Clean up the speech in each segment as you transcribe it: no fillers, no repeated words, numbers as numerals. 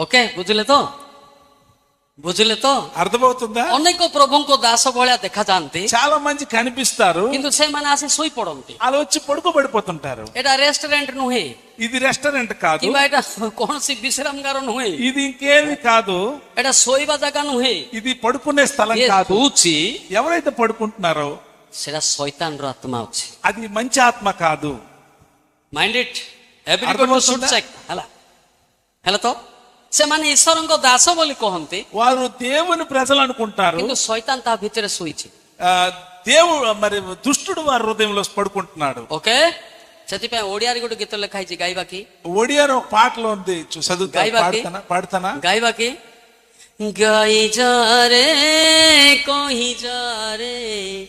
Okay ବୁଝିଲେ ତ అర్థమవుతుందా? ଅନେକ ପ୍ରଭୁଙ୍କ ଦାସ ଭଳିଆ ଦେଖାଯାଆନ୍ତି చాలా మంది కనిపిస్తారు, କିନ୍ତୁ ସେମାନେ ଆସି ଶୋଇ ପଡନ୍ତି। అలా వచ్చి పడుకోబడిపోతుంటారు. ଏଟା ରେଷ୍ଟୁରାଣ୍ଟ ନୁହେଁ ఇది రెస్టారెంట్ కాదు, କିମ୍ବା ଏଟା କୌଣସି విశ్రామଗାର ନୁହେଁ, ఇది ఇంకేమి కాదు, ଏଟା ଶୋଇବା ଜାଗା ନୁହେଁ, ఇది పడుకునే స్థలం ଇଏ కాదు. ହଉଛି ఎవరైతే పడుకుంటున్నారో ସେଟା ଶୈତାନର ଆତ୍ମା ଅଛି। అది మంచి ఆత్మ కాదు. ମାଇଣ୍ଡ ଇଟ୍ ଏଭ୍ରିବଡି అర్థమవుతుందా? ଶୁଡ୍ చెక్ ହେଲା ତ ସେମାନେ ଈଶ୍ୱରଙ୍କ ଦାସ ବୋଲି କହନ୍ତି వారు దేవుని ప్రజలు అనుకుంటారు, କିନ୍ତୁ ଶୈତାନ ତା ଭିତରେ ଶୋଇଛି। దేవుడు మరి దుష్టుడు వారి హృదయంలో పడుకుంటున్నాడు. ఓకే, ସେଥିପାଇଁ ଓଡିଆରେ ଗୋଟେ ଗୀତ ଲେଖା ହେଇଛି, ଗାଇବା କି? ఒడియాలో ఒక పాటలో ఉంది, చదువుతా గాయబాకి? పాడతానా? ଗାଇବା କି? ଗାଇ ଯା ରେ କହି ଯା ରେ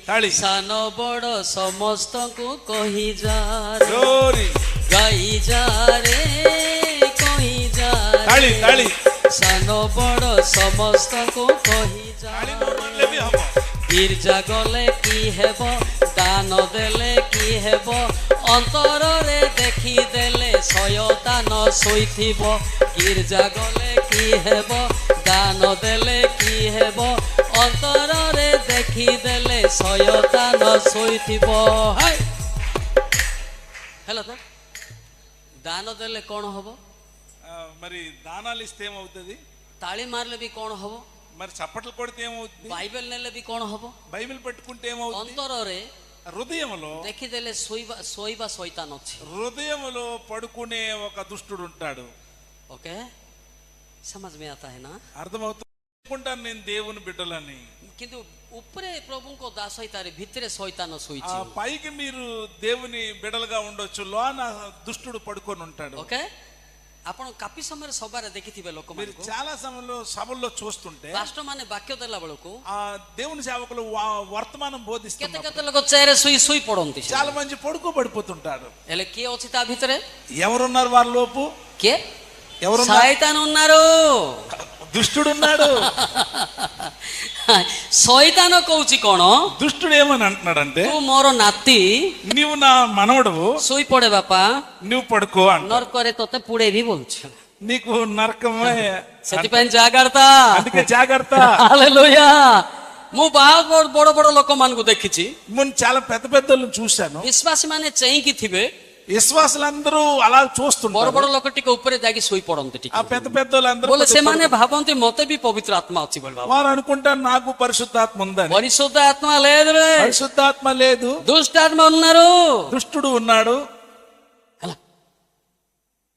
ତାଳି। ସାନ ବଡ ସମସ୍ତଙ୍କୁ କହି ଯା ରେ, జోరి. ଗାଇ ଯା ରେ କହି ଯା ତାଳି, ରେ ତାଳି। ସାନ ବଡ ସମସ୍ତଙ୍କୁ କହି ଯା ତାଳି ନ ରେ। ମାରିଲେ ବି ହବ। ଗିର୍ଜା ଗଲେ କି ହେବ, ଦାନ ଦେଲେ କି ହେବ, ଅନ୍ତରରେ ଦେଖିଦେଲେ ଶୟତାନ ଶୋଇଥିବ। ଗିର୍ଜା ଗଲେ କି ହେବ, ଦାନ ଦେଲେ କି ହେବ, ଅନ୍ତରରେ ଦେଖିଦେଲେ ଶୟତାନ ଶୋଇଥିବ। ହେଲା ତ, ଦାନ ଦେଲେ କଣ ହବ? మరి దానాలు ఇస్తే ఏమవుతుంది? ତାଳି ମାରିଲେ ବି କଣ ହବ? మరి చప్పట్లు కొడితే ఏమవుతుంది? ବାଇବେଲ ନେଲେ ବି କଣ ହବ? బైబిల్ పట్టుకుంటే ఏమవుతుంది? ଅନ୍ତରରେ హృదయములో ଦେଖିଦେଲେ ଶୋଇବା ଶୈତାନ ଅଛି। హృదయములో పడుకునే ఒక దుష్టుడు ఉంటాడు. ఓకే, समझ में आता है ना? అర్థమవుతుంది. అనుకుంటాను నేను దేవుని బిడ్డలని, କିନ୍ତୁ ଉପରେ ପ୍ରଭୁଙ୍କ ଦାସ ହେଇತಾರೆ, ଭିତରେ ଶୈତାନ ఆ ଶୋଇଛି। పైకి మీరు దేవుని బిడ్డలుగా ఉండొచ్చు, లోన దుష్టుడు పడుకొని ఉంటాడు. ఓకే, ଆପଣ କାପି ସମୟରେ ସଭାରେ ଦେଖିଥିବେ మీరు ଲୋକମାନଙ୍କୁ, చాలా సమయంలో సభల్లో చూస్తుంటే ପାଷ୍ଟର ମାନେ ବାକ୍ୟ ଦେଲା ବେଳକୁ ఆ దేవుని సేవకులు వర్తమానం କେତେ బోధిస్తున్నారు, କେତେ ଲୋକ ଚେୟାରରେ ଶୋଇ పడନ୍ତି। చాలా మంది పడుకోబడిపోతుంటాడు. ହେଲେ କିଏ ଅଛି ତା ଭିତରେ? ఎవరున్నారు వారి లోపు? କିଏ? ఎవరున్నారు? ଶୈତାନ ఉన్నారు। దుష్టుడు ఉన్నాడు. ଶୈତାନ କହୁଛି କଣ? దుష్టుడు ఏమని అంటున్నాడంటే, ତୁ ମୋର ନାତି, నీవు నా మనవడవు, ଶୋଇ ପଡେ ବାପା, నువ్వు పడుకో అంట. ନରକରେ ତତେ ପୁଡେଇବି ବୋଲୁଛୁ। నీకు నరకమే, ସେଥିପାଇଁ ଜାଗ୍ରତ। అందుకే జాగ్రత్త. ହାଲେଲୁୟା। ମୁଁ ବହୁତ ବଡ ବଡ ଲୋକମାନଙ୍କୁ ଦେଖିଛି, నేను చాలా పెద్ద పెద్దలను చూశాను. ବିଶ୍ୱାସୀ ମାନେ ଚେଇଁକି ଥିବେ, విశ్వాసులందరూ అలా ବଡ చూస్తుంటారు. ବଡ ଲୋକ ଟିକେ ଉପରେ ଯାଇକି ଶୋଇ ପଡନ୍ତି ଟିକେ, ఆ పెద్ద పెద్దలందరూ ବୋଲେ ସେମାନେ ଭାବନ୍ତି ମତେ ବି ପବିତ୍ର ଆତ୍ମା ଅଛି ବୋଲି ଭାବ। వారు అనుకుంటారు నాకు పరిశుద్ధాత్మ ఉందని. ପରିଶୁଦ୍ଧ ଆତ୍ମା లేదు రే, పరిశుద్ధాత్మ లేదు, ଦୁଷ୍ଟାତ୍ମା ఉన్నారు। దుష్టుడు ఉన్నాడు. ହେଲା,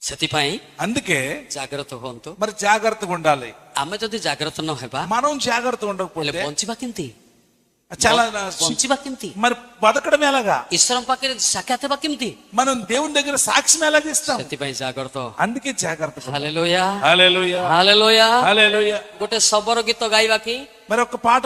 ସେଥିପାଇଁ అందుకే ଜାଗ୍ରତ ହୁଅନ୍ତୁ। మరి జాగ్రత్తగా ఉండాలి. ଆମେ ଯଦି ଜାଗ୍ରତ ନ ହେବା, మనం జాగ్రత్త ହେଲେ ఉండకపోతే ବଞ୍ଚିବା କେମିତି? చాలా ବଞ୍ଚିବା କେମିତି? మరి బతకడం ఎలాగా? ଈଶ୍ୱରଙ୍କ ପାଖରେ ସାକ୍ଷାତ ହେବା କେମିତି? మనం దేవుని దగ్గర సాక్ష్యం ఎలాగ ఇస్తాం? ସେଥିପାଇଁ ଜାଗ୍ରତ। అందుకే జాగ్రత్త. ହାଲେଲୁୟା, హల్లెలూయా, ହାଲେଲୁୟା। హల్లెలూయా. ଗୋଟେ ଶବର ଗୀତ ଗାଇବା କି? మరి ఒక పాట